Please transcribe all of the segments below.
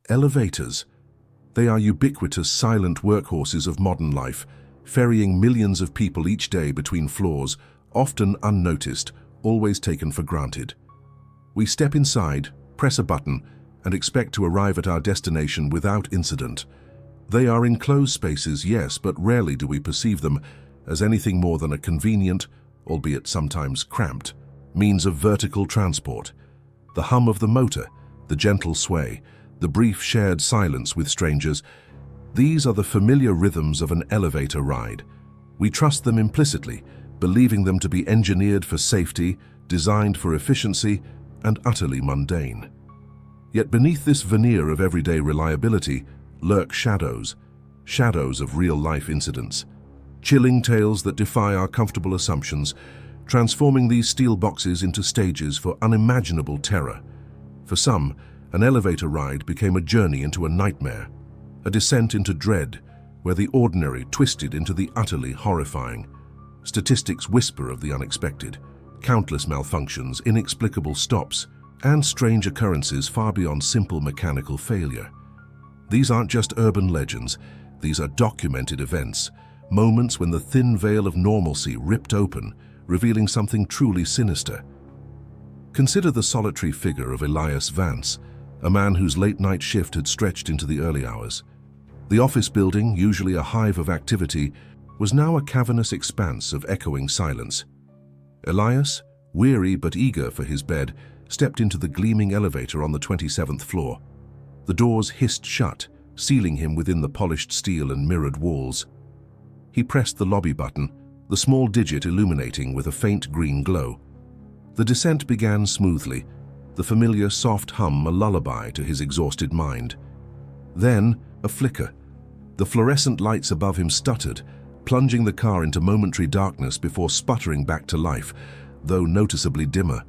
Elevators. They are ubiquitous, silent workhorses of modern life, ferrying millions of people each day between floors, often unnoticed, always taken for granted. We step inside, press a button, and expect to arrive at our destination without incident. They are enclosed spaces, yes, but rarely do we perceive them as anything more than a convenient, albeit sometimes cramped, means of vertical transport. The hum of the motor, the gentle sway, the brief shared silence with strangers, these are the familiar rhythms of an elevator ride. We trust them implicitly, believing them to be engineered for safety, designed for efficiency, and utterly mundane. Yet beneath this veneer of everyday reliability lurk shadows of real-life incidents, chilling tales that defy our comfortable assumptions, transforming these steel boxes into stages for unimaginable terror. For some, an elevator ride became a journey into a nightmare, a descent into dread, where the ordinary twisted into the utterly horrifying. Statistics whisper of the unexpected, countless malfunctions, inexplicable stops, and strange occurrences far beyond simple mechanical failure. These aren't just urban legends, these are documented events, moments when the thin veil of normalcy ripped open, revealing something truly sinister. Consider the solitary figure of Elias Vance, a man whose late-night shift had stretched into the early hours. The office building, usually a hive of activity, was now a cavernous expanse of echoing silence. Elias, weary but eager for his bed, stepped into the gleaming elevator on the 27th floor. The doors hissed shut, sealing him within the polished steel and mirrored walls. He pressed the lobby button, the small digit illuminating with a faint green glow. The descent began smoothly, the familiar soft hum a lullaby to his exhausted mind. Then, a flicker. The fluorescent lights above him stuttered, plunging the car into momentary darkness before sputtering back to life, though noticeably dimmer.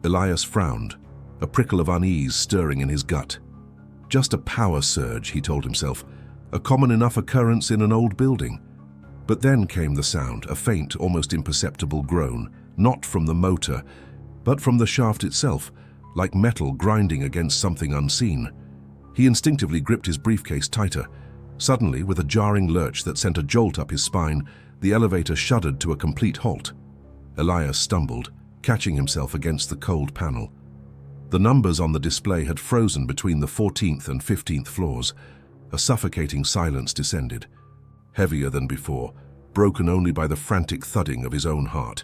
Elias frowned, a prickle of unease stirring in his gut. Just a power surge, he told himself, a common enough occurrence in an old building. But then came the sound, a faint, almost imperceptible groan, not from the motor, but from the shaft itself, like metal grinding against something unseen. He instinctively gripped his briefcase tighter. Suddenly, with a jarring lurch that sent a jolt up his spine, the elevator shuddered to a complete halt. Elias stumbled, catching himself against the cold panel. The numbers on the display had frozen between the 14th and 15th floors. A suffocating silence descended, heavier than before, broken only by the frantic thudding of his own heart.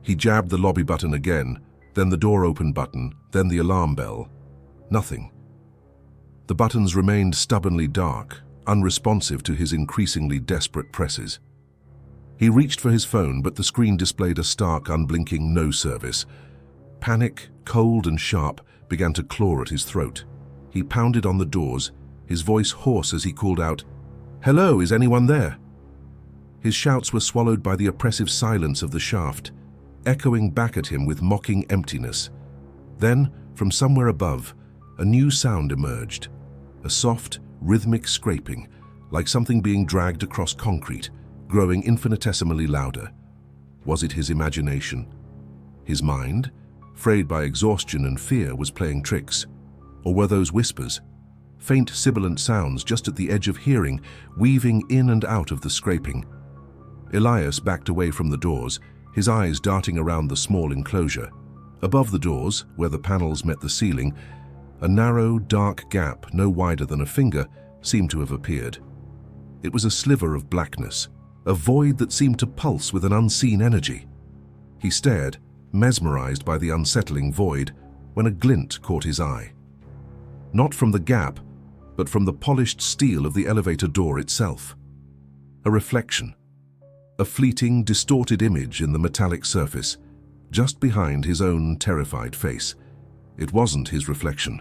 He jabbed the lobby button again, then the door open button, then the alarm bell. Nothing. The buttons remained stubbornly dark, unresponsive to his increasingly desperate presses. He reached for his phone, but the screen displayed a stark, unblinking no service. Panic, cold and sharp, began to claw at his throat. He pounded on the doors, his voice hoarse as he called out, "Hello, is anyone there?" His shouts were swallowed by the oppressive silence of the shaft, echoing back at him with mocking emptiness. Then, from somewhere above, a new sound emerged, a soft, rhythmic scraping, like something being dragged across concrete, growing infinitesimally louder. Was it his imagination? His mind, frayed by exhaustion and fear, was playing tricks? Or were those whispers, faint sibilant sounds just at the edge of hearing, weaving in and out of the scraping? Elias backed away from the doors, his eyes darting around the small enclosure. Above the doors, where the panels met the ceiling, a narrow, dark gap no wider than a finger seemed to have appeared. It was a sliver of blackness, a void that seemed to pulse with an unseen energy. He stared, mesmerized by the unsettling void, when a glint caught his eye. Not from the gap, but from the polished steel of the elevator door itself. A reflection. A fleeting, distorted image in the metallic surface, just behind his own terrified face. It wasn't his reflection.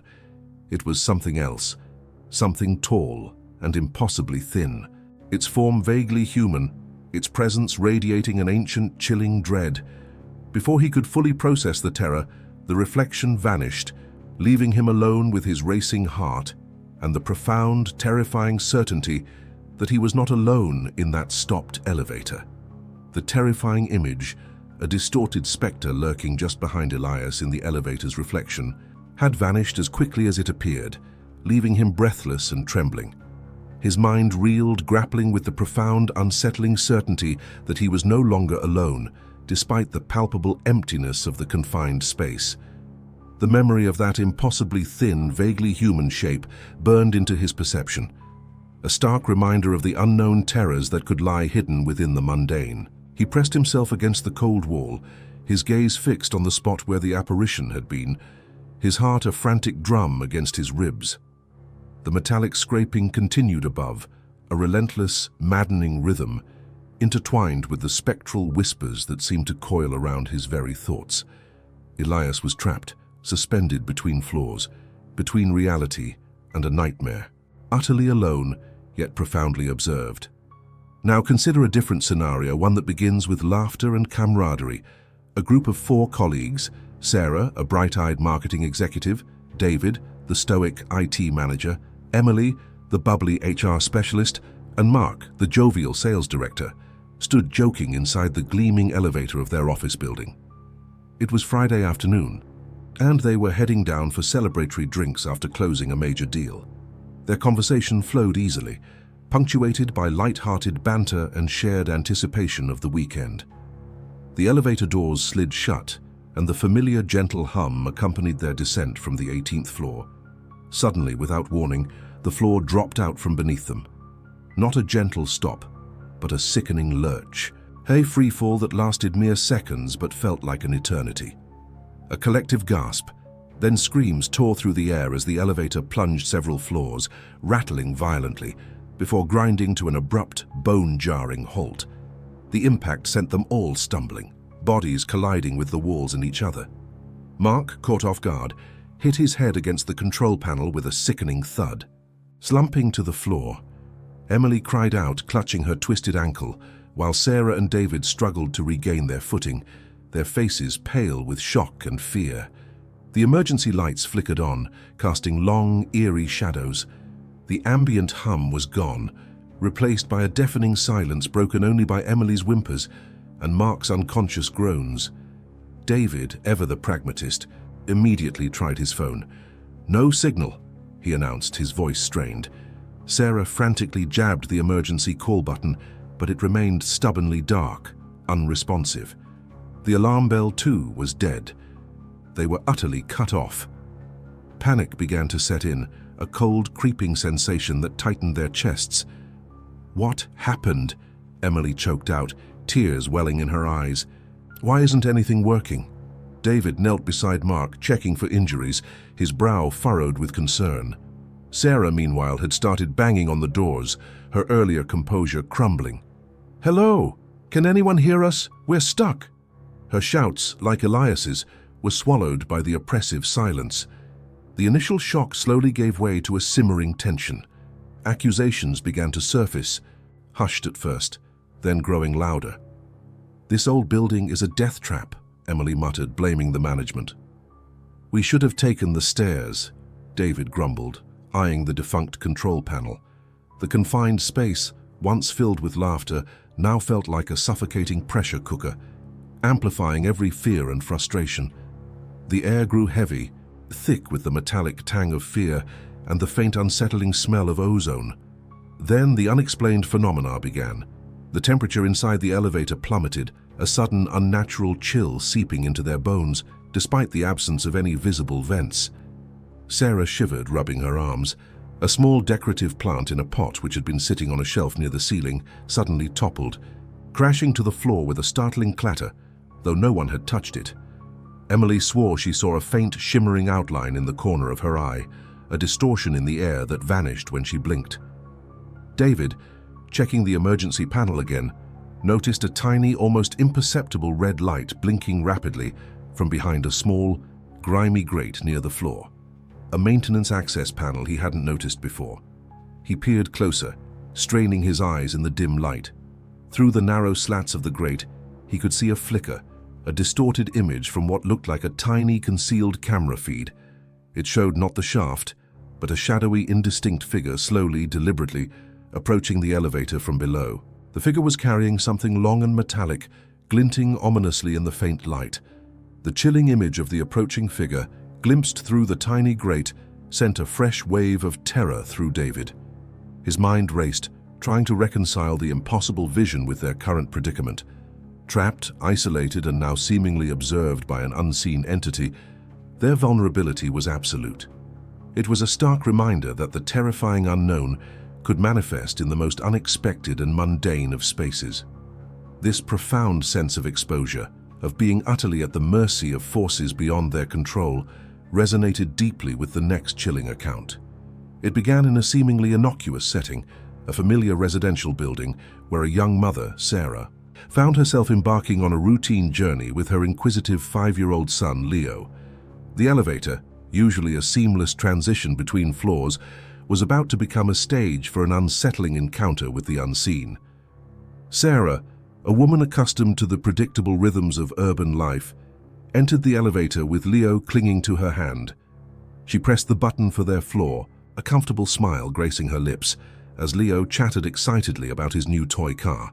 It was something else, something tall and impossibly thin, its form vaguely human, its presence radiating an ancient, chilling dread. Before he could fully process the terror, the reflection vanished, leaving him alone with his racing heart and the profound, terrifying certainty that he was not alone in that stopped elevator. The terrifying image, a distorted specter lurking just behind Elias in the elevator's reflection, had vanished as quickly as it appeared, leaving him breathless and trembling. His mind reeled, grappling with the profound, unsettling certainty that he was no longer alone, despite the palpable emptiness of the confined space. The memory of that impossibly thin, vaguely human shape burned into his perception, a stark reminder of the unknown terrors that could lie hidden within the mundane. He pressed himself against the cold wall, his gaze fixed on the spot where the apparition had been, his heart a frantic drum against his ribs. The metallic scraping continued above, a relentless, maddening rhythm, intertwined with the spectral whispers that seemed to coil around his very thoughts. Elias was trapped, suspended between floors, between reality and a nightmare, utterly alone, yet profoundly observed. Now consider a different scenario, one that begins with laughter and camaraderie. A group of 4 colleagues, Sarah, a bright-eyed marketing executive, David, the stoic IT manager, Emily, the bubbly HR specialist, and Mark, the jovial sales director, stood joking inside the gleaming elevator of their office building. It was Friday afternoon, and they were heading down for celebratory drinks after closing a major deal. Their conversation flowed easily, punctuated by light-hearted banter and shared anticipation of the weekend. The elevator doors slid shut, and the familiar gentle hum accompanied their descent from the 18th floor. Suddenly, without warning, the floor dropped out from beneath them. Not a gentle stop, but a sickening lurch, a freefall that lasted mere seconds but felt like an eternity. A collective gasp, then screams tore through the air as the elevator plunged several floors, rattling violently, before grinding to an abrupt, bone-jarring halt. The impact sent them all stumbling, bodies colliding with the walls and each other. Mark, caught off guard, hit his head against the control panel with a sickening thud. Slumping to the floor, Emily cried out, clutching her twisted ankle, while Sarah and David struggled to regain their footing, their faces pale with shock and fear. The emergency lights flickered on, casting long, eerie shadows. The ambient hum was gone, replaced by a deafening silence broken only by Emily's whimpers and Mark's unconscious groans. David, ever the pragmatist, immediately tried his phone. "No signal," he announced, his voice strained. Sarah frantically jabbed the emergency call button, but it remained stubbornly dark, unresponsive. The alarm bell, too, was dead. They were utterly cut off. Panic began to set in, a cold, creeping sensation that tightened their chests. "What happened?" Emily choked out, tears welling in her eyes. "Why isn't anything working?" David knelt beside Mark, checking for injuries, his brow furrowed with concern. Sarah, meanwhile, had started banging on the doors, her earlier composure crumbling. "Hello? Can anyone hear us? We're stuck!" Her shouts, like Elias's, were swallowed by the oppressive silence. The initial shock slowly gave way to a simmering tension. Accusations began to surface, hushed at first, then growing louder. "This old building is a death trap," Emily muttered, blaming the management. "We should have taken the stairs," David grumbled, eyeing the defunct control panel. The confined space, once filled with laughter, now felt like a suffocating pressure cooker, amplifying every fear and frustration. The air grew heavy, thick with the metallic tang of fear and the faint unsettling smell of ozone. Then the unexplained phenomena began. The temperature inside the elevator plummeted, a sudden unnatural chill seeping into their bones, despite the absence of any visible vents. Sarah shivered, rubbing her arms. A small decorative plant in a pot which had been sitting on a shelf near the ceiling suddenly toppled, crashing to the floor with a startling clatter, though no one had touched it. Emily swore she saw a faint, shimmering outline in the corner of her eye, a distortion in the air that vanished when she blinked. David, checking the emergency panel again, noticed a tiny, almost imperceptible red light blinking rapidly from behind a small, grimy grate near the floor. A maintenance access panel he hadn't noticed before. He peered closer, straining his eyes in the dim light. Through the narrow slats of the grate, he could see a flicker, a distorted image from what looked like a tiny, concealed camera feed. It showed not the shaft, but a shadowy, indistinct figure slowly, deliberately, approaching the elevator from below. The figure was carrying something long and metallic, glinting ominously in the faint light. The chilling image of the approaching figure, glimpsed through the tiny grate, sent a fresh wave of terror through David. His mind raced, trying to reconcile the impossible vision with their current predicament. Trapped, isolated, and now seemingly observed by an unseen entity, their vulnerability was absolute. It was a stark reminder that the terrifying unknown could manifest in the most unexpected and mundane of spaces. This profound sense of exposure, of being utterly at the mercy of forces beyond their control, resonated deeply with the next chilling account. It began in a seemingly innocuous setting, a familiar residential building where a young mother, Sarah, found herself embarking on a routine journey with her inquisitive 5-year-old son, Leo. The elevator, usually a seamless transition between floors, was about to become a stage for an unsettling encounter with the unseen. Sarah, a woman accustomed to the predictable rhythms of urban life, entered the elevator with Leo clinging to her hand. She pressed the button for their floor, a comfortable smile gracing her lips, as Leo chatted excitedly about his new toy car.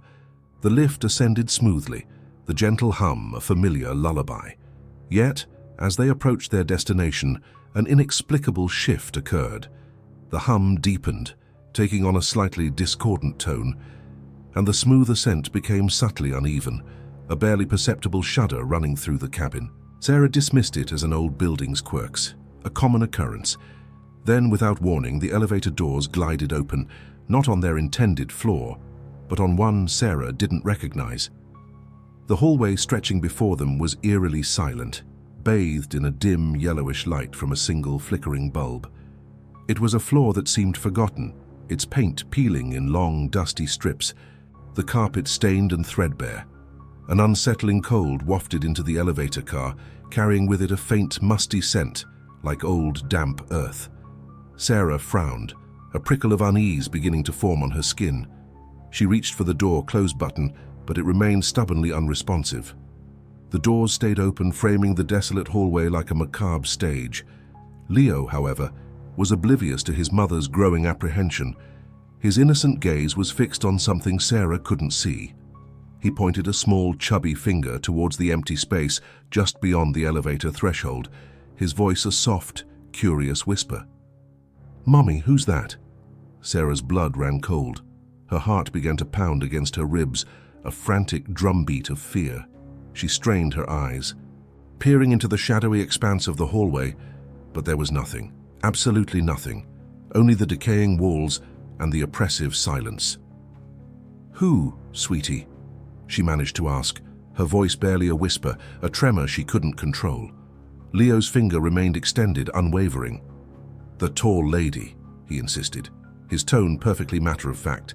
The lift ascended smoothly, the gentle hum a familiar lullaby. Yet, as they approached their destination, an inexplicable shift occurred. The hum deepened, taking on a slightly discordant tone, and the smooth ascent became subtly uneven, a barely perceptible shudder running through the cabin. Sarah dismissed it as an old building's quirks, a common occurrence. Then, without warning, the elevator doors glided open, not on their intended floor, but on one Sarah didn't recognize. The hallway stretching before them was eerily silent, bathed in a dim yellowish light from a single flickering bulb. It was a floor that seemed forgotten, its paint peeling in long, dusty strips, the carpet stained and threadbare. An unsettling cold wafted into the elevator car, carrying with it a faint, musty scent, like old, damp earth. Sarah frowned, a prickle of unease beginning to form on her skin. She reached for the door close button, but it remained stubbornly unresponsive. The doors stayed open, framing the desolate hallway like a macabre stage. Leo, however, was oblivious to his mother's growing apprehension. His innocent gaze was fixed on something Sarah couldn't see. He pointed a small, chubby finger towards the empty space just beyond the elevator threshold, his voice a soft, curious whisper. "Mommy, who's that?" Sarah's blood ran cold. Her heart began to pound against her ribs, a frantic drumbeat of fear. She strained her eyes, peering into the shadowy expanse of the hallway, but there was nothing, absolutely nothing, only the decaying walls and the oppressive silence. "Who, sweetie?" she managed to ask, her voice barely a whisper, a tremor she couldn't control. Leo's finger remained extended, unwavering. "The tall lady," he insisted, his tone perfectly matter-of-fact.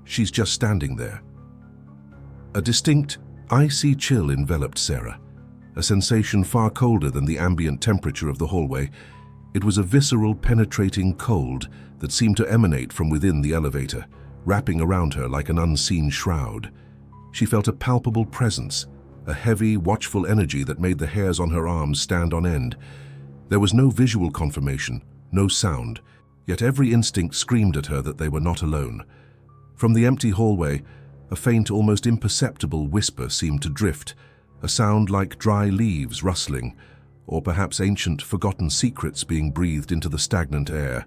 "She's just standing there." A distinct, icy chill enveloped Sarah, a sensation far colder than the ambient temperature of the hallway. It was a visceral, penetrating cold that seemed to emanate from within the elevator, wrapping around her like an unseen shroud. She felt a palpable presence, a heavy, watchful energy that made the hairs on her arms stand on end. There was no visual confirmation, no sound, yet every instinct screamed at her that they were not alone. From the empty hallway, a faint, almost imperceptible whisper seemed to drift, a sound like dry leaves rustling, or perhaps ancient, forgotten secrets being breathed into the stagnant air.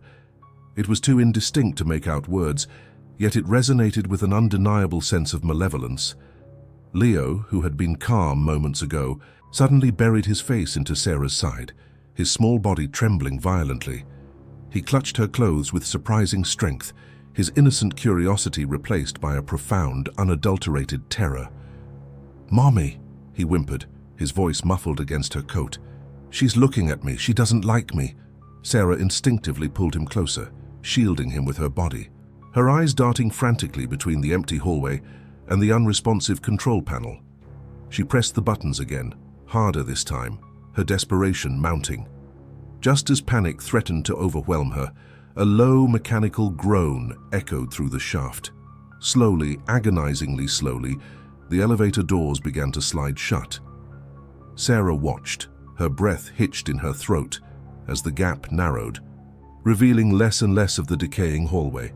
It was too indistinct to make out words, yet it resonated with an undeniable sense of malevolence. Leo, who had been calm moments ago, suddenly buried his face into Sarah's side, his small body trembling violently. He clutched her clothes with surprising strength, his innocent curiosity replaced by a profound, unadulterated terror. "Mommy," he whimpered, his voice muffled against her coat. "She's looking at me. She doesn't like me." Sarah instinctively pulled him closer, shielding him with her body, her eyes darting frantically between the empty hallway and the unresponsive control panel. She pressed the buttons again, harder this time, her desperation mounting. Just as panic threatened to overwhelm her, a low mechanical groan echoed through the shaft. Slowly, agonizingly slowly, the elevator doors began to slide shut. Sarah watched, her breath hitched in her throat as the gap narrowed, revealing less and less of the decaying hallway.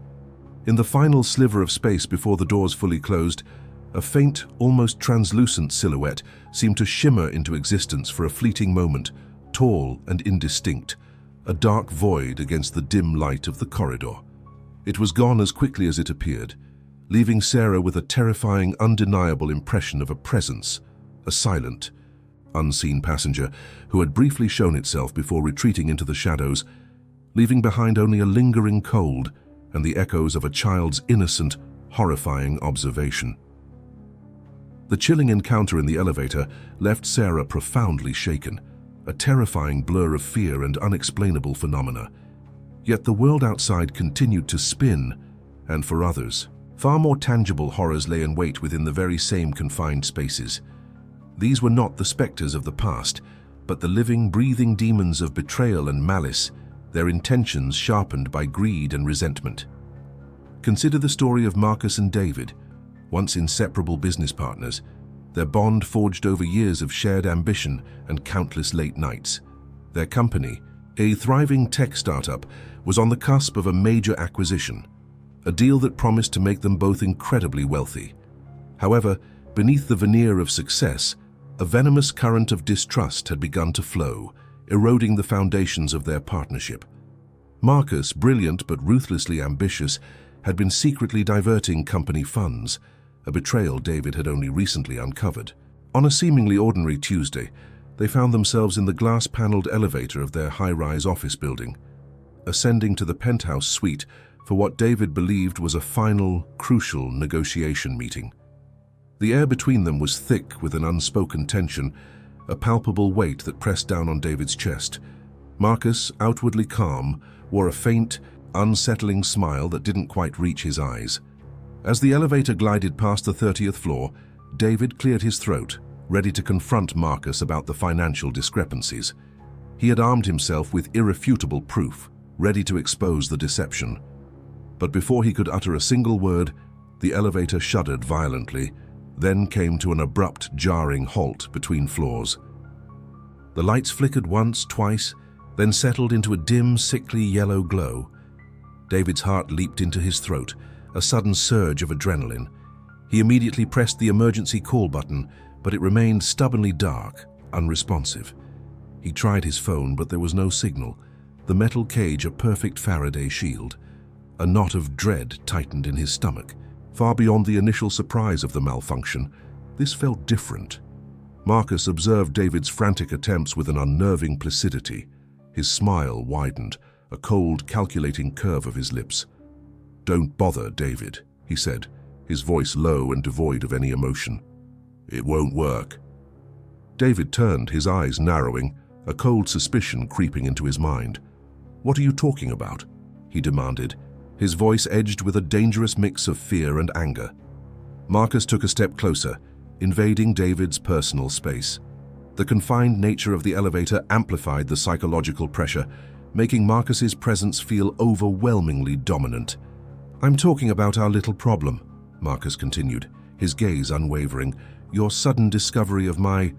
In the final sliver of space before the doors fully closed, a faint, almost translucent silhouette seemed to shimmer into existence for a fleeting moment, tall and indistinct, a dark void against the dim light of the corridor. It was gone as quickly as it appeared, leaving Sarah with a terrifying, undeniable impression of a presence, a silent, unseen passenger who had briefly shown itself before retreating into the shadows, leaving behind only a lingering cold and the echoes of a child's innocent, horrifying observation. The chilling encounter in the elevator left Sarah profoundly shaken, a terrifying blur of fear and unexplainable phenomena. Yet the world outside continued to spin, and for others, far more tangible horrors lay in wait within the very same confined spaces. These were not the specters of the past, but the living, breathing demons of betrayal and malice, their intentions sharpened by greed and resentment. Consider the story of Marcus and David, once inseparable business partners, their bond forged over years of shared ambition and countless late nights. Their company, a thriving tech startup, was on the cusp of a major acquisition, a deal that promised to make them both incredibly wealthy. However, beneath the veneer of success, a venomous current of distrust had begun to flow, eroding the foundations of their partnership. Marcus, brilliant but ruthlessly ambitious, had been secretly diverting company funds, a betrayal David had only recently uncovered. On a seemingly ordinary Tuesday, they found themselves in the glass-paneled elevator of their high-rise office building, ascending to the penthouse suite for what David believed was a final, crucial negotiation meeting. The air between them was thick with an unspoken tension, a palpable weight that pressed down on David's chest. Marcus, outwardly calm, wore a faint, unsettling smile that didn't quite reach his eyes. As the elevator glided past the 30th floor, David cleared his throat, ready to confront Marcus about the financial discrepancies. He had armed himself with irrefutable proof, ready to expose the deception. But before he could utter a single word, the elevator shuddered violently, then came to an abrupt, jarring halt between floors. The lights flickered once, twice, then settled into a dim, sickly yellow glow. David's heart leaped into his throat, a sudden surge of adrenaline. He immediately pressed the emergency call button, but it remained stubbornly dark, unresponsive. He tried his phone, but there was no signal, the metal cage a perfect Faraday shield. A knot of dread tightened in his stomach. Far beyond the initial surprise of the malfunction, this felt different. Marcus observed David's frantic attempts with an unnerving placidity. His smile widened, a cold, calculating curve of his lips. "Don't bother, David," he said, his voice low and devoid of any emotion. "It won't work." David turned, his eyes narrowing, a cold suspicion creeping into his mind. "What are you talking about?" he demanded, his voice edged with a dangerous mix of fear and anger. Marcus took a step closer, invading David's personal space. The confined nature of the elevator amplified the psychological pressure, making Marcus's presence feel overwhelmingly dominant. "I'm talking about our little problem," Marcus continued, his gaze unwavering. "Your sudden discovery of my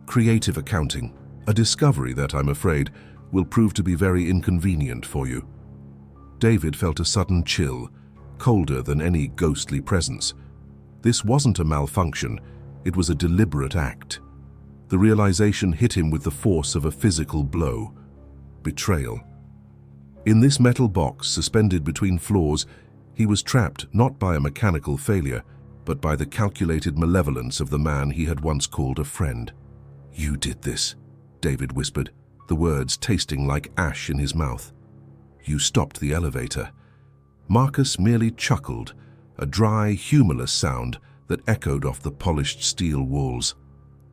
creative accounting. A discovery that, I'm afraid, will prove to be very inconvenient for you." David felt a sudden chill, colder than any ghostly presence. This wasn't a malfunction, it was a deliberate act. The realization hit him with the force of a physical blow. Betrayal. In this metal box suspended between floors, he was trapped not by a mechanical failure, but by the calculated malevolence of the man he had once called a friend. "You did this," David whispered, the words tasting like ash in his mouth. "You stopped the elevator." Marcus merely chuckled, a dry, humorless sound that echoed off the polished steel walls.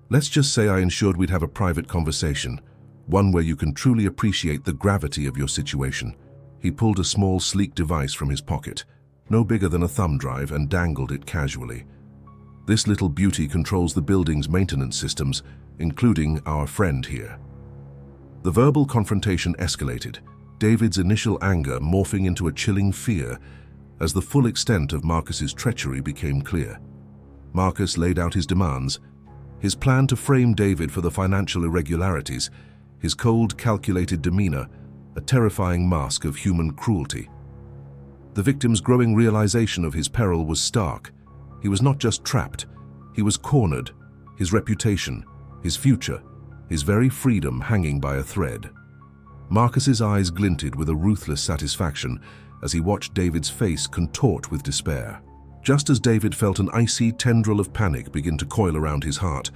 "Let's just say I ensured we'd have a private conversation, one where you can truly appreciate the gravity of your situation." He pulled a small, sleek device from his pocket, no bigger than a thumb drive, and dangled it casually. "This little beauty controls the building's maintenance systems, including our friend here." The verbal confrontation escalated, David's initial anger morphing into a chilling fear as the full extent of Marcus's treachery became clear. Marcus laid out his demands, his plan to frame David for the financial irregularities, his cold, calculated demeanor, a terrifying mask of human cruelty. The victim's growing realization of his peril was stark. He was not just trapped, he was cornered, his reputation, his future, his very freedom hanging by a thread. Marcus's eyes glinted with a ruthless satisfaction as he watched David's face contort with despair. Just as David felt an icy tendril of panic begin to coil around his heart,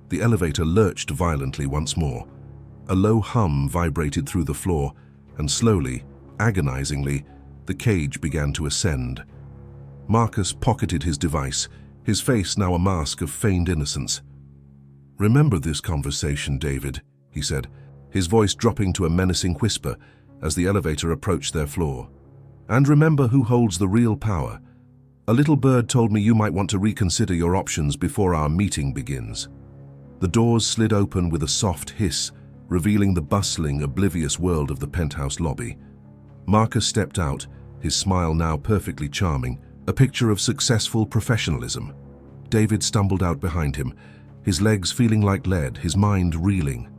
the elevator lurched violently once more. A low hum vibrated through the floor, and slowly, agonizingly, the cage began to ascend. Marcus pocketed his device, his face now a mask of feigned innocence. "Remember this conversation, David," he said, his voice dropping to a menacing whisper as the elevator approached their floor. "And remember who holds the real power. A little bird told me you might want to reconsider your options before our meeting begins." The doors slid open with a soft hiss, revealing the bustling, oblivious world of the penthouse lobby. Marcus stepped out, his smile now perfectly charming, a picture of successful professionalism. David stumbled out behind him, his legs feeling like lead, his mind reeling.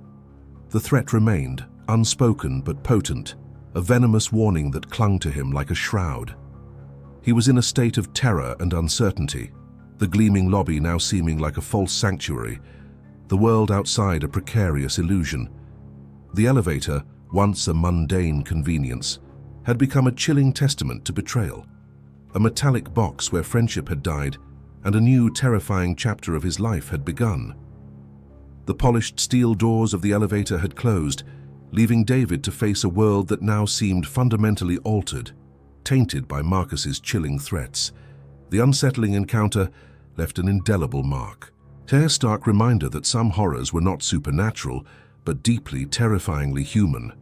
The threat remained, unspoken but potent, a venomous warning that clung to him like a shroud. He was in a state of terror and uncertainty, the gleaming lobby now seeming like a false sanctuary, the world outside a precarious illusion. The elevator, once a mundane convenience, had become a chilling testament to betrayal. A metallic box where friendship had died and a new terrifying chapter of his life had begun. The polished steel doors of the elevator had closed, leaving David to face a world that now seemed fundamentally altered, tainted by Marcus's chilling threats. The unsettling encounter left an indelible mark, a stark reminder that some horrors were not supernatural, but deeply, terrifyingly human.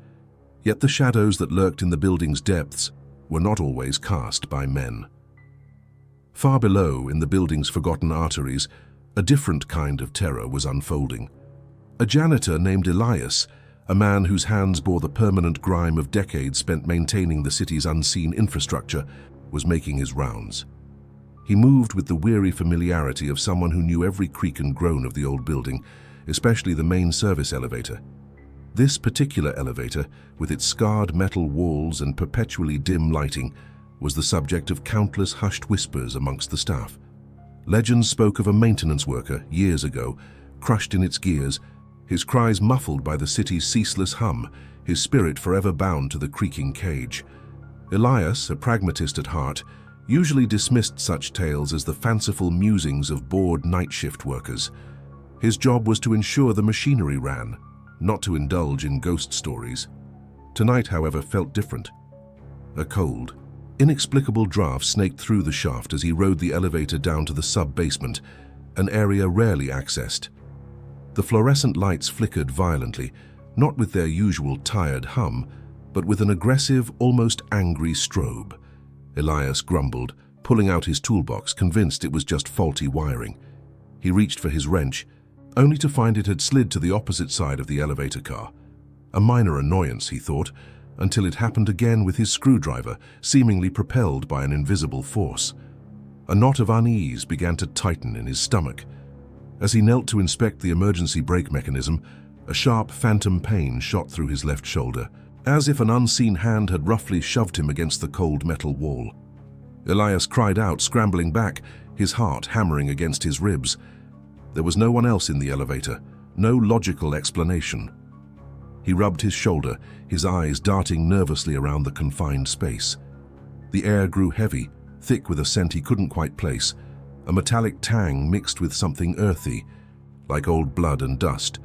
Yet the shadows that lurked in the building's depths were not always cast by men. Far below, in the building's forgotten arteries, a different kind of terror was unfolding. A janitor named Elias, a man whose hands bore the permanent grime of decades spent maintaining the city's unseen infrastructure, was making his rounds. He moved with the weary familiarity of someone who knew every creak and groan of the old building, especially the main service elevator. This particular elevator, with its scarred metal walls and perpetually dim lighting, was the subject of countless hushed whispers amongst the staff. Legends spoke of a maintenance worker, years ago, crushed in its gears, his cries muffled by the city's ceaseless hum, his spirit forever bound to the creaking cage. Elias, a pragmatist at heart, usually dismissed such tales as the fanciful musings of bored night shift workers. His job was to ensure the machinery ran, not to indulge in ghost stories. Tonight, however, felt different. A cold, inexplicable draft snaked through the shaft as he rode the elevator down to the sub-basement, an area rarely accessed. The fluorescent lights flickered violently, not with their usual tired hum, but with an aggressive, almost angry strobe. Elias grumbled, pulling out his toolbox, convinced it was just faulty wiring. He reached for his wrench, only to find it had slid to the opposite side of the elevator car. A minor annoyance, he thought, until it happened again with his screwdriver, seemingly propelled by an invisible force. A knot of unease began to tighten in his stomach. As he knelt to inspect the emergency brake mechanism, a sharp phantom pain shot through his left shoulder, as if an unseen hand had roughly shoved him against the cold metal wall. Elias cried out, scrambling back, his heart hammering against his ribs. There was no one else in the elevator, no logical explanation. He rubbed his shoulder, his eyes darting nervously around the confined space. The air grew heavy, thick with a scent he couldn't quite place, a metallic tang mixed with something earthy, like old blood and dust.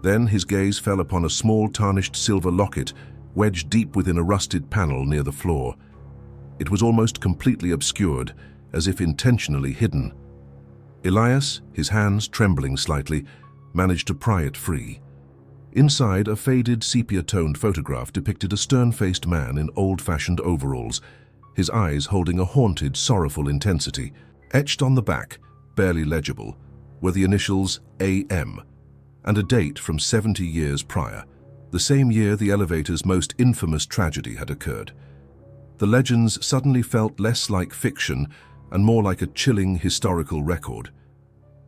Then his gaze fell upon a small tarnished silver locket wedged deep within a rusted panel near the floor. It was almost completely obscured, as if intentionally hidden. Elias, his hands trembling slightly, managed to pry it free. Inside, a faded, sepia-toned photograph depicted a stern-faced man in old-fashioned overalls, his eyes holding a haunted, sorrowful intensity. Etched on the back, barely legible, were the initials AM, and a date from 70 years prior, the same year the elevator's most infamous tragedy had occurred. The legends suddenly felt less like fiction and more like a chilling historical record.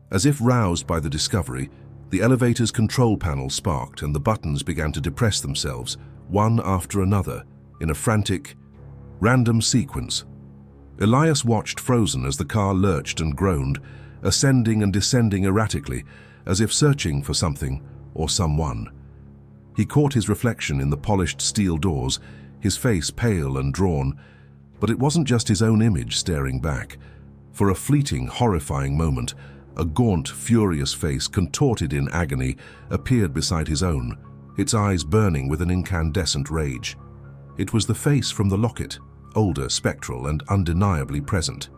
As if roused by the discovery, the elevator's control panel sparked and the buttons began to depress themselves, one after another, in a frantic, random sequence. Elias watched frozen as the car lurched and groaned, ascending and descending erratically, as if searching for something or someone. He caught his reflection in the polished steel doors, his face pale and drawn, but it wasn't just his own image staring back. For a fleeting, horrifying moment, a gaunt, furious face, contorted in agony, appeared beside his own, its eyes burning with an incandescent rage. It was the face from the locket, older, spectral, and undeniably present.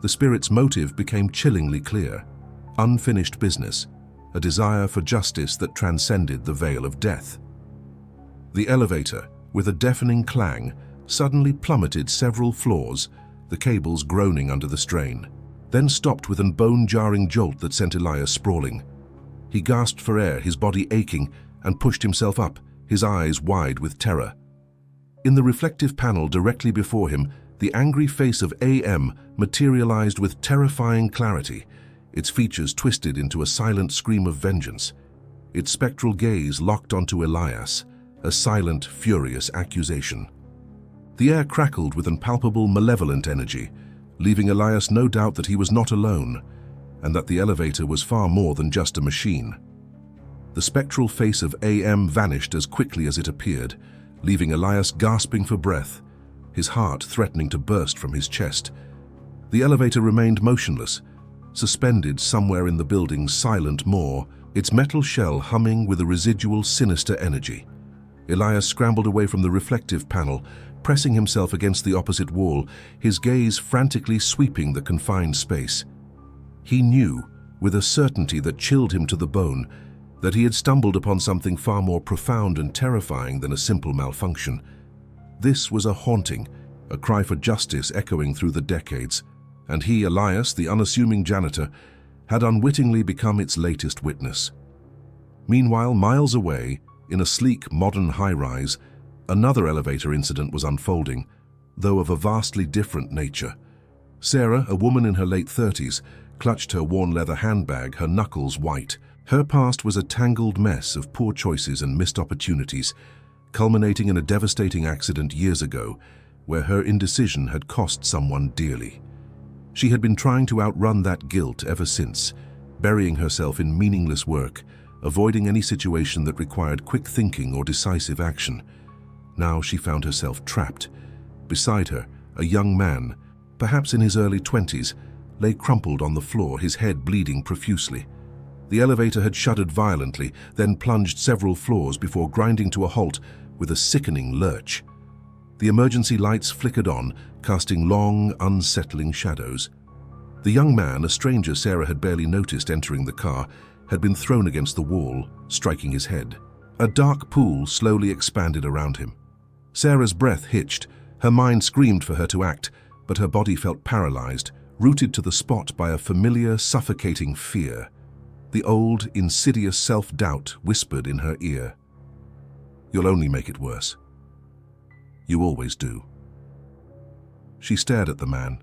The spirit's motive became chillingly clear: unfinished business, a desire for justice that transcended the veil of death. The elevator, with a deafening clang, suddenly plummeted several floors, the cables groaning under the strain, then stopped with an bone-jarring jolt that sent Elias sprawling. He gasped for air, his body aching, and pushed himself up, his eyes wide with terror. In the reflective panel directly before him, the angry face of AM materialized with terrifying clarity, its features twisted into a silent scream of vengeance. Its spectral gaze locked onto Elias, a silent, furious accusation. The air crackled with impalpable, malevolent energy, leaving Elias no doubt that he was not alone, and that the elevator was far more than just a machine. The spectral face of AM vanished as quickly as it appeared, leaving Elias gasping for breath, his heart threatening to burst from his chest. The elevator remained motionless, suspended somewhere in the building's silent maw, its metal shell humming with a residual sinister energy. Elias scrambled away from the reflective panel, pressing himself against the opposite wall, his gaze frantically sweeping the confined space. He knew, with a certainty that chilled him to the bone, that he had stumbled upon something far more profound and terrifying than a simple malfunction. This was a haunting, a cry for justice echoing through the decades, and he, Elias, the unassuming janitor, had unwittingly become its latest witness. Meanwhile, miles away, in a sleek, modern high-rise, another elevator incident was unfolding, though of a vastly different nature. Sarah, a woman in her late 30s, clutched her worn leather handbag, her knuckles white. Her past was a tangled mess of poor choices and missed opportunities, culminating in a devastating accident years ago, where her indecision had cost someone dearly. She had been trying to outrun that guilt ever since, burying herself in meaningless work, avoiding any situation that required quick thinking or decisive action. Now she found herself trapped. Beside her, a young man, perhaps in his early 20s, lay crumpled on the floor, his head bleeding profusely. The elevator had shuddered violently, then plunged several floors before grinding to a halt with a sickening lurch. The emergency lights flickered on, casting long, unsettling shadows. The young man, a stranger Sarah had barely noticed entering the car, had been thrown against the wall, striking his head. A dark pool slowly expanded around him. Sarah's breath hitched. Her mind screamed for her to act, but her body felt paralyzed, rooted to the spot by a familiar, suffocating fear. The old, insidious self-doubt whispered in her ear, "You'll only make it worse. You always do." She stared at the man,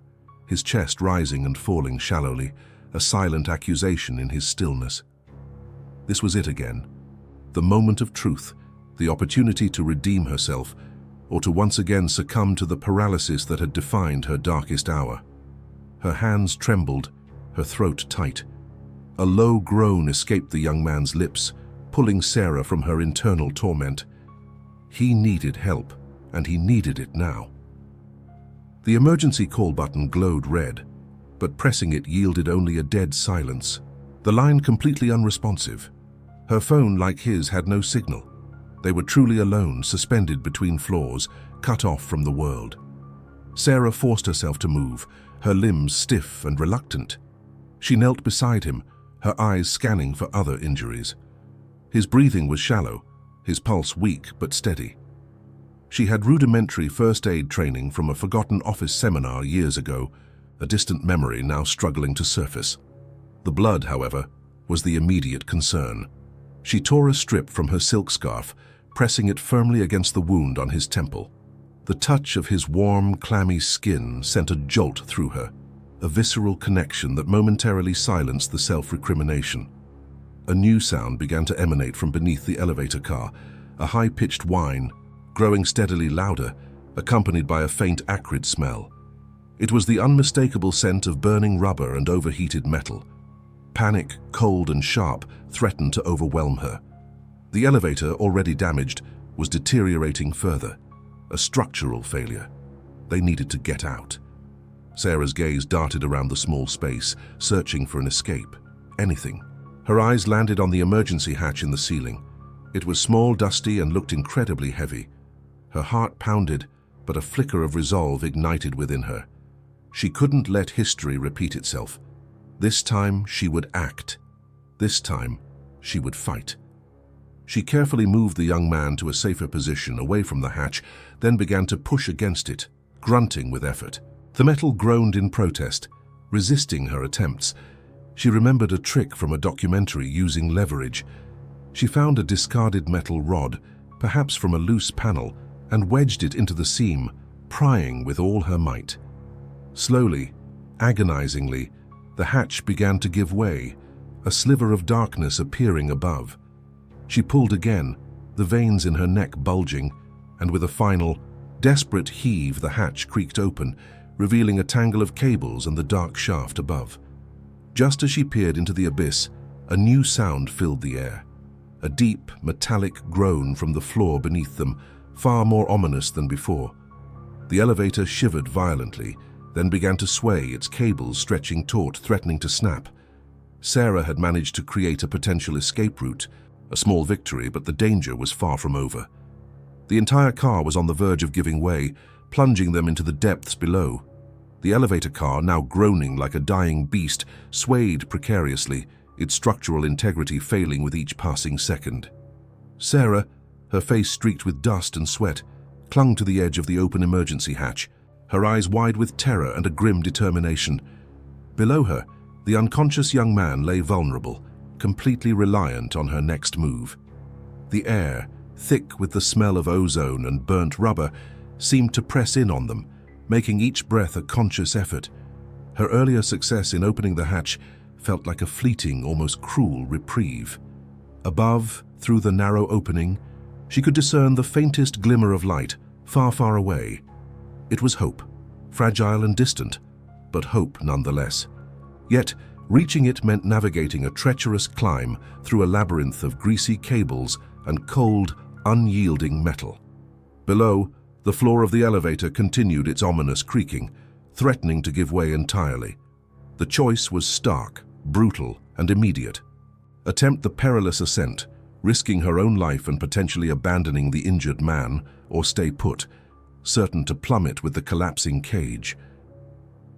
his chest rising and falling shallowly, a silent accusation in his stillness. This was it again. The moment of truth, the opportunity to redeem herself, or to once again succumb to the paralysis that had defined her darkest hour. Her hands trembled, her throat tight. A low groan escaped the young man's lips, pulling Sarah from her internal torment. He needed help, and he needed it now. The emergency call button glowed red, but pressing it yielded only a dead silence. The line completely unresponsive. Her phone, like his, had no signal. They were truly alone, suspended between floors, cut off from the world. Sarah forced herself to move, her limbs stiff and reluctant. She knelt beside him, her eyes scanning for other injuries. His breathing was shallow, his pulse weak but steady. She had rudimentary first aid training from a forgotten office seminar years ago, a distant memory now struggling to surface. The blood, however, was the immediate concern. She tore a strip from her silk scarf, pressing it firmly against the wound on his temple. The touch of his warm, clammy skin sent a jolt through her, a visceral connection that momentarily silenced the self-recrimination. A new sound began to emanate from beneath the elevator car, a high-pitched whine, growing steadily louder, accompanied by a faint acrid smell. It was the unmistakable scent of burning rubber and overheated metal. Panic, cold and sharp, threatened to overwhelm her. The elevator, already damaged, was deteriorating further. A structural failure. They needed to get out. Sarah's gaze darted around the small space, searching for an escape. Anything. Her eyes landed on the emergency hatch in the ceiling. It was small, dusty, and looked incredibly heavy. Her heart pounded, but a flicker of resolve ignited within her. She couldn't let history repeat itself. This time she would act. This time she would fight. She carefully moved the young man to a safer position away from the hatch, then began to push against it, grunting with effort. The metal groaned in protest, resisting her attempts. She remembered a trick from a documentary using leverage. She found a discarded metal rod, perhaps from a loose panel, and wedged it into the seam, prying with all her might. Slowly, agonizingly, the hatch began to give way, a sliver of darkness appearing above. She pulled again, the veins in her neck bulging, and with a final, desperate heave, the hatch creaked open, revealing a tangle of cables and the dark shaft above. Just as she peered into the abyss, a new sound filled the air. A deep, metallic groan from the floor beneath them, far more ominous than before. The elevator shivered violently, then began to sway, its cables stretching taut, threatening to snap. Sarah had managed to create a potential escape route, a small victory, but the danger was far from over. The entire car was on the verge of giving way, plunging them into the depths below. The elevator car, now groaning like a dying beast, swayed precariously, its structural integrity failing with each passing second. Sarah, her face streaked with dust and sweat, clung to the edge of the open emergency hatch, her eyes wide with terror and a grim determination. Below her, the unconscious young man lay vulnerable, completely reliant on her next move. The air, thick with the smell of ozone and burnt rubber, seemed to press in on them, making each breath a conscious effort. Her earlier success in opening the hatch felt like a fleeting, almost cruel reprieve. Above, through the narrow opening, she could discern the faintest glimmer of light, far, far away. It was hope, fragile and distant, but hope nonetheless. Yet, reaching it meant navigating a treacherous climb through a labyrinth of greasy cables and cold, unyielding metal. Below, the floor of the elevator continued its ominous creaking, threatening to give way entirely. The choice was stark, brutal, and immediate. Attempt the perilous ascent, risking her own life and potentially abandoning the injured man, or stay put, certain to plummet with the collapsing cage.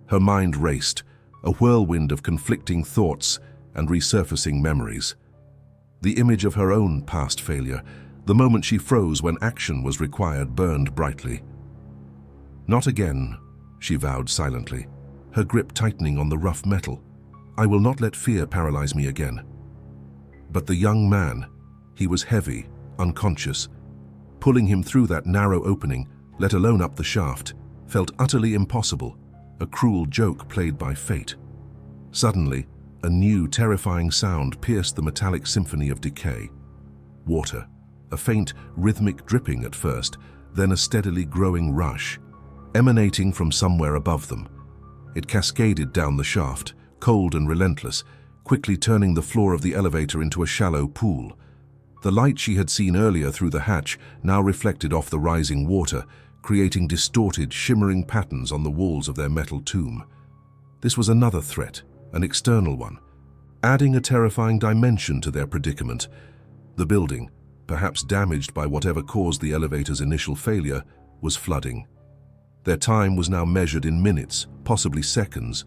Her mind raced, a whirlwind of conflicting thoughts and resurfacing memories. The image of her own past failure, the moment she froze when action was required, burned brightly. "Not again," she vowed silently, her grip tightening on the rough metal. "I will not let fear paralyze me again." But the young man, he was heavy, unconscious. Pulling him through that narrow opening, let alone up the shaft, felt utterly impossible, a cruel joke played by fate. Suddenly, a new, terrifying sound pierced the metallic symphony of decay. Water. A faint, rhythmic dripping at first, then a steadily growing rush, emanating from somewhere above them. It cascaded down the shaft, cold and relentless, quickly turning the floor of the elevator into a shallow pool. The light she had seen earlier through the hatch now reflected off the rising water, creating distorted, shimmering patterns on the walls of their metal tomb. This was another threat, an external one, adding a terrifying dimension to their predicament. The building, perhaps damaged by whatever caused the elevator's initial failure, was flooding. Their time was now measured in minutes, possibly seconds.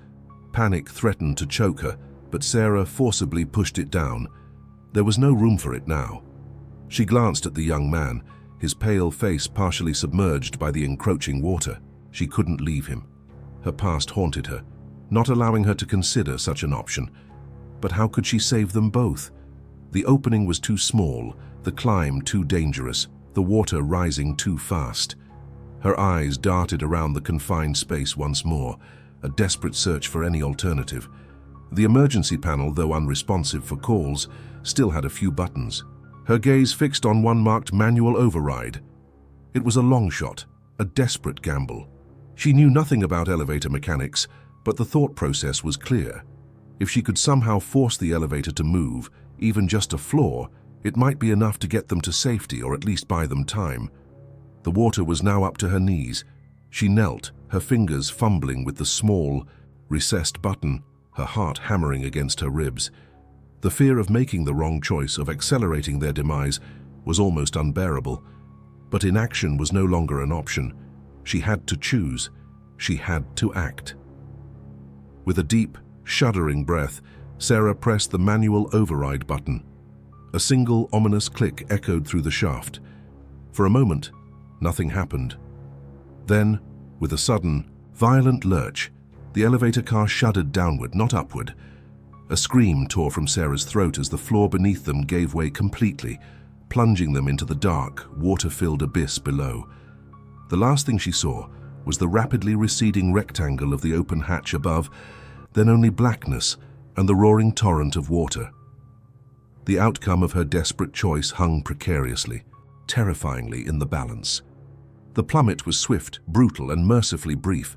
Panic threatened to choke her, but Sarah forcibly pushed it down. There was no room for it now. She glanced at the young man, his pale face partially submerged by the encroaching water. She couldn't leave him. Her past haunted her, not allowing her to consider such an option. But how could she save them both? The opening was too small, the climb too dangerous, the water rising too fast. Her eyes darted around the confined space once more, a desperate search for any alternative. The emergency panel, though unresponsive for calls, still had a few buttons. Her gaze fixed on one marked manual override. It was a long shot, a desperate gamble. She knew nothing about elevator mechanics, but the thought process was clear. If she could somehow force the elevator to move, even just a floor, It might be enough to get them to safety or at least buy them time. The water was now up to her knees. She knelt, her fingers fumbling with the small, recessed button, her heart hammering against her ribs. The fear of making the wrong choice, of accelerating their demise, was almost unbearable. But inaction was no longer an option. She had to choose. She had to act. With a deep, shuddering breath, Sarah pressed the manual override button. A single ominous click echoed through the shaft. For a moment, nothing happened. Then, with a sudden, violent lurch, the elevator car shuddered downward, not upward. A scream tore from Sarah's throat as the floor beneath them gave way completely, plunging them into the dark, water-filled abyss below. The last thing she saw was the rapidly receding rectangle of the open hatch above, then only blackness and the roaring torrent of water. The outcome of her desperate choice hung precariously, terrifyingly in the balance. The plummet was swift, brutal, and mercifully brief.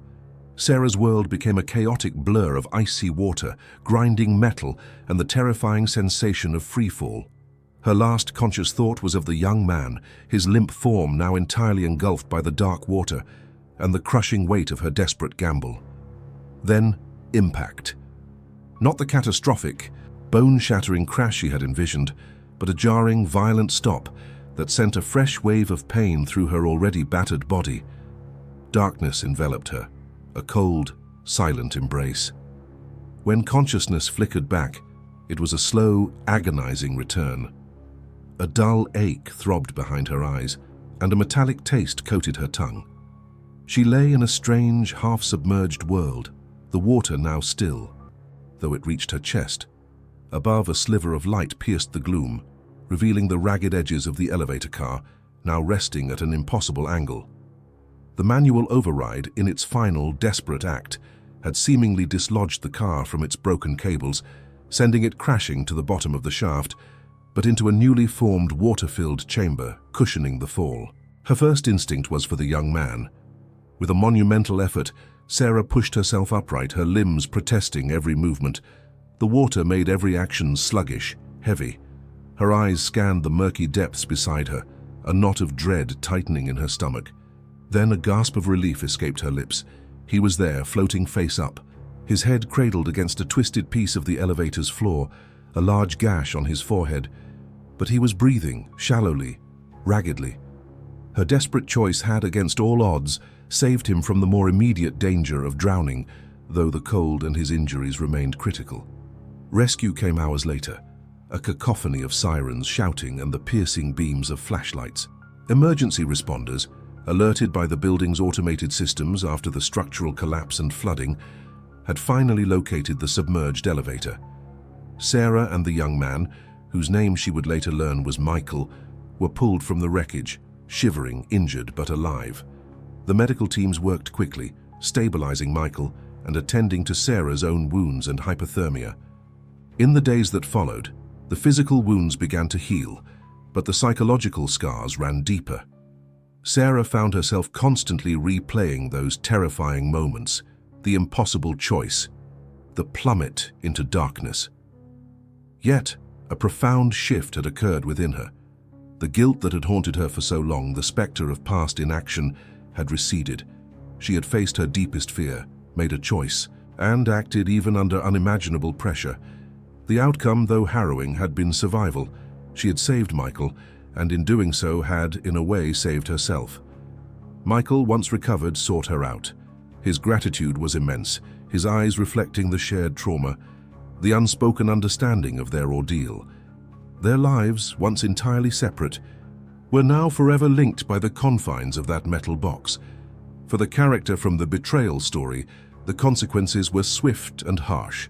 Sarah's world became a chaotic blur of icy water, grinding metal, and the terrifying sensation of freefall. Her last conscious thought was of the young man, his limp form now entirely engulfed by the dark water, and the crushing weight of her desperate gamble. Then, impact. Not the catastrophic, bone-shattering crash she had envisioned, but a jarring, violent stop that sent a fresh wave of pain through her already battered body. Darkness enveloped her, a cold, silent embrace. When consciousness flickered back, it was a slow, agonizing return. A dull ache throbbed behind her eyes, and a metallic taste coated her tongue. She lay in a strange, half-submerged world, the water now still, though it reached her chest. Above, a sliver of light pierced the gloom, revealing the ragged edges of the elevator car, now resting at an impossible angle. The manual override, in its final, desperate act, had seemingly dislodged the car from its broken cables, sending it crashing to the bottom of the shaft, but into a newly formed water-filled chamber, cushioning the fall. Her first instinct was for the young man. With a monumental effort, Sarah pushed herself upright, her limbs protesting every movement. The water made every action sluggish, heavy. Her eyes scanned the murky depths beside her, a knot of dread tightening in her stomach. Then a gasp of relief escaped her lips. He was there, floating face up, his head cradled against a twisted piece of the elevator's floor, a large gash on his forehead. But he was breathing, shallowly, raggedly. Her desperate choice had, against all odds, saved him from the more immediate danger of drowning, though the cold and his injuries remained critical. Rescue came hours later, a cacophony of sirens shouting and the piercing beams of flashlights. Emergency responders, alerted by the building's automated systems after the structural collapse and flooding, had finally located the submerged elevator. Sarah and the young man, whose name she would later learn was Michael, were pulled from the wreckage, shivering, injured but alive. The medical teams worked quickly, stabilizing Michael and attending to Sarah's own wounds and hypothermia. In the days that followed, the physical wounds began to heal, but the psychological scars ran deeper. Sarah found herself constantly replaying those terrifying moments, the impossible choice, the plummet into darkness. Yet, a profound shift had occurred within her. The guilt that had haunted her for so long, the specter of past inaction, had receded. She had faced her deepest fear, made a choice, and acted even under unimaginable pressure. The outcome, though harrowing, had been survival. She had saved Michael, and in doing so had, in a way, saved herself. Michael, once recovered, sought her out. His gratitude was immense, his eyes reflecting the shared trauma, the unspoken understanding of their ordeal. Their lives, once entirely separate, were now forever linked by the confines of that metal box. For the character from the betrayal story, the consequences were swift and harsh.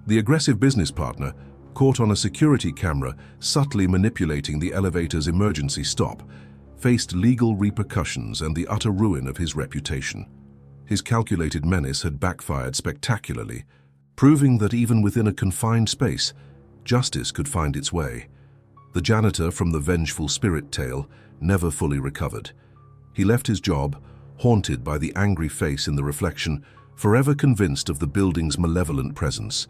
The aggressive business partner, caught on a security camera subtly manipulating the elevator's emergency stop, faced legal repercussions and the utter ruin of his reputation. His calculated menace had backfired spectacularly, proving that even within a confined space, justice could find its way. The janitor from the vengeful spirit tale never fully recovered. He left his job, haunted by the angry face in the reflection, forever convinced of the building's malevolent presence.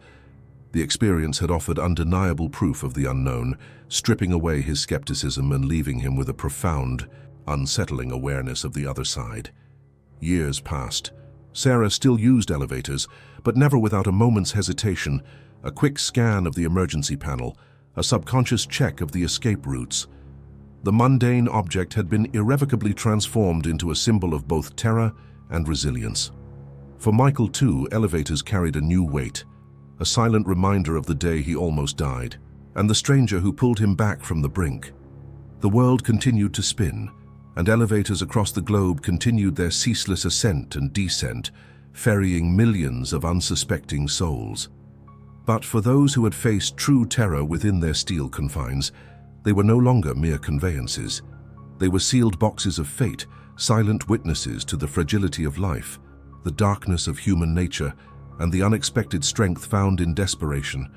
The experience had offered undeniable proof of the unknown, stripping away his skepticism and leaving him with a profound, unsettling awareness of the other side. Years passed. Sarah still used elevators, but never without a moment's hesitation, a quick scan of the emergency panel, a subconscious check of the escape routes. The mundane object had been irrevocably transformed into a symbol of both terror and resilience. For Michael, too, elevators carried a new weight, a silent reminder of the day he almost died, and the stranger who pulled him back from the brink. The world continued to spin, and elevators across the globe continued their ceaseless ascent and descent, ferrying millions of unsuspecting souls. But for those who had faced true terror within their steel confines, they were no longer mere conveyances. They were sealed boxes of fate, silent witnesses to the fragility of life, the darkness of human nature, and the unexpected strength found in desperation.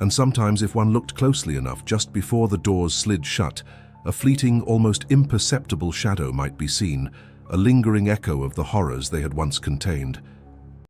And sometimes, if one looked closely enough, just before the doors slid shut, a fleeting, almost imperceptible shadow might be seen, a lingering echo of the horrors they had once contained.